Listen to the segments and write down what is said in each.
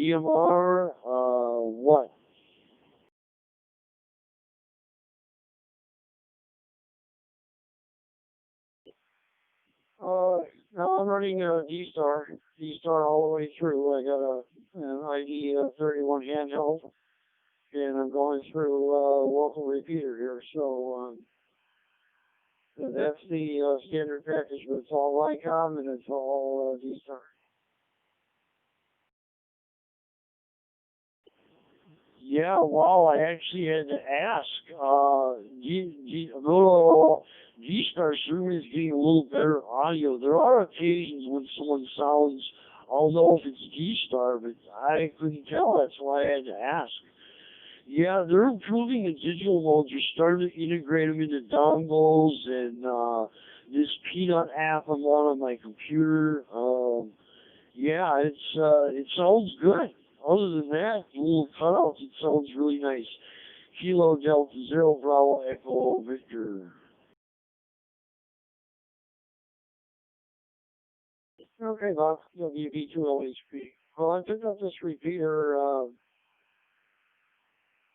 DMR, what? Uh, now I'm running Dstar all the way through. I got an ID 31 handheld, and I'm going through local repeater here. So that's the standard package, but it's all Lycom and it's all Dstar. Yeah, well, I actually had to ask. G-Star certainly is getting a little better audio. There are occasions when someone sounds, I'll know if it's G-Star, but I couldn't tell. That's why I had to ask. Yeah, they're improving the digital modes. They're starting to integrate them into dongles and this Peanut app I'm on my computer. Yeah, it sounds good. Other than that, the little cutouts, it sounds really nice. Kilo Delta Zero Bravo Echo Victor. Okay, Bob. WB2LHP. Well, I picked up this repeater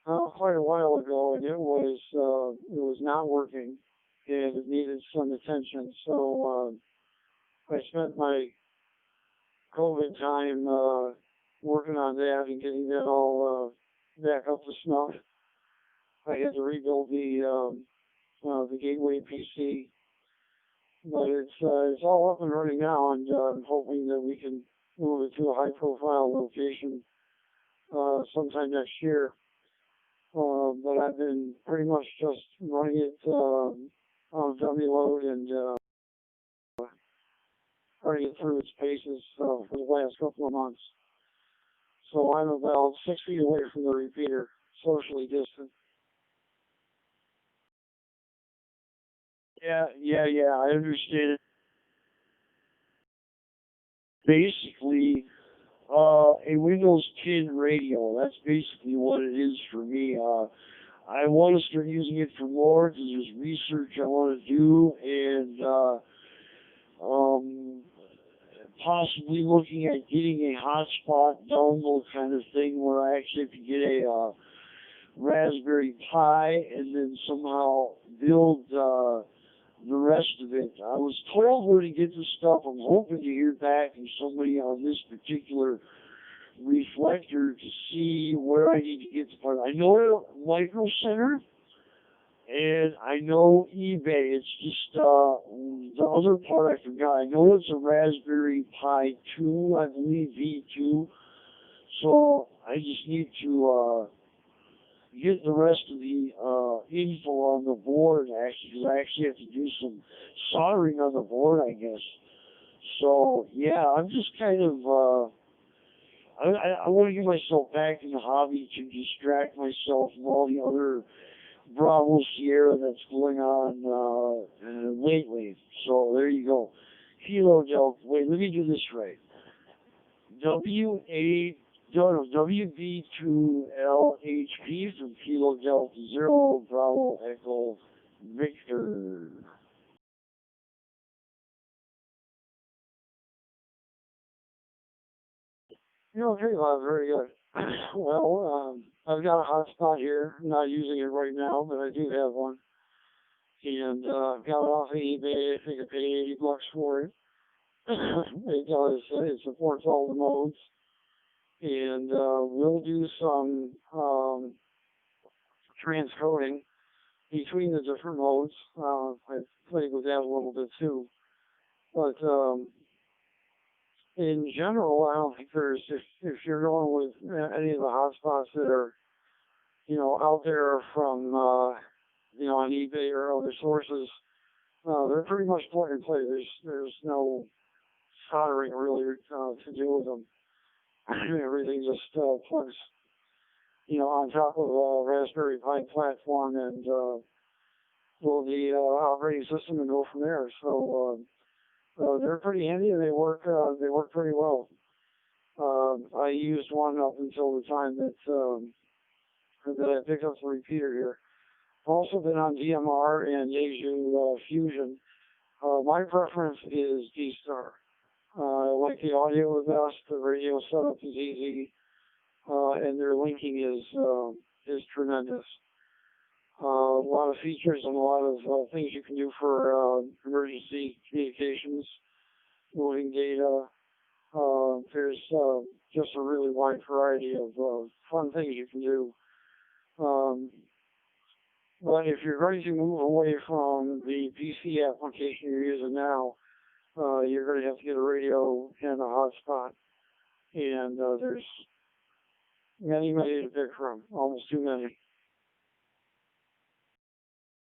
quite a while ago, and it was not working, and it needed some attention. So I spent my COVID time working on that and getting that all back up to snuff. I had to rebuild the gateway PC, but it's all up and running now, and I'm hoping that we can move it to a high-profile location sometime next year. But I've been pretty much just running it on dummy load and running it through its paces for the last couple of months. So I'm about 6 feet away from the repeater, socially distant. Yeah, I understand it. Basically, a Windows 10 radio. That's basically what it is for me. I want to start using it for more because there's research I want to do and um, possibly looking at getting a hotspot dongle kind of thing where I actually could get a Raspberry Pi and then somehow build the rest of it. I was told where to get the stuff. I'm hoping to hear back from somebody on this particular reflector to see where I need to get the part. I know Micro Center and I know eBay. It's just the other part I forgot. I know it's a Raspberry Pi 2, I believe V2. So I just need to get the rest of the info on the board actually, because I actually have to do some soldering on the board, I guess. So yeah, I'm just kind of I want to get myself back in the hobby to distract myself from all the other Bravo Sierra that's going on lately. So there you go. Kilo Delta. Wait, let me do this right. W8, no, WB2LHP from Kilo Delta Zero Bravo Echo Victor. Okay, well, very good. Well, I've got a hotspot here. I'm not using it right now, but I do have one. And I've got it off of eBay. I think I paid $80 for it. It supports all the modes. And we'll do some transcoding between the different modes. I played with that a little bit too. But in general, I don't think if you're going with any of the hotspots that are, out there from, on eBay or other sources, they're pretty much plug and play. There's no soldering really to do with them. Everything just plugs, on top of a Raspberry Pi platform and well, the operating system and go from there. So they're pretty handy and they work pretty well. I used one up until the time that I picked up the repeater here. I've also been on DMR and Yaesu Fusion. My preference is Dstar. I like the audio the best. The radio setup is easy. and their linking is tremendous. A lot of features and a lot of things you can do for emergency communications, moving data. There's just a really wide variety of fun things you can do. Um, but if you're going to move away from the PC application you're using now, you're going to have to get a radio and a hotspot. And there's many, many to pick from, almost too many.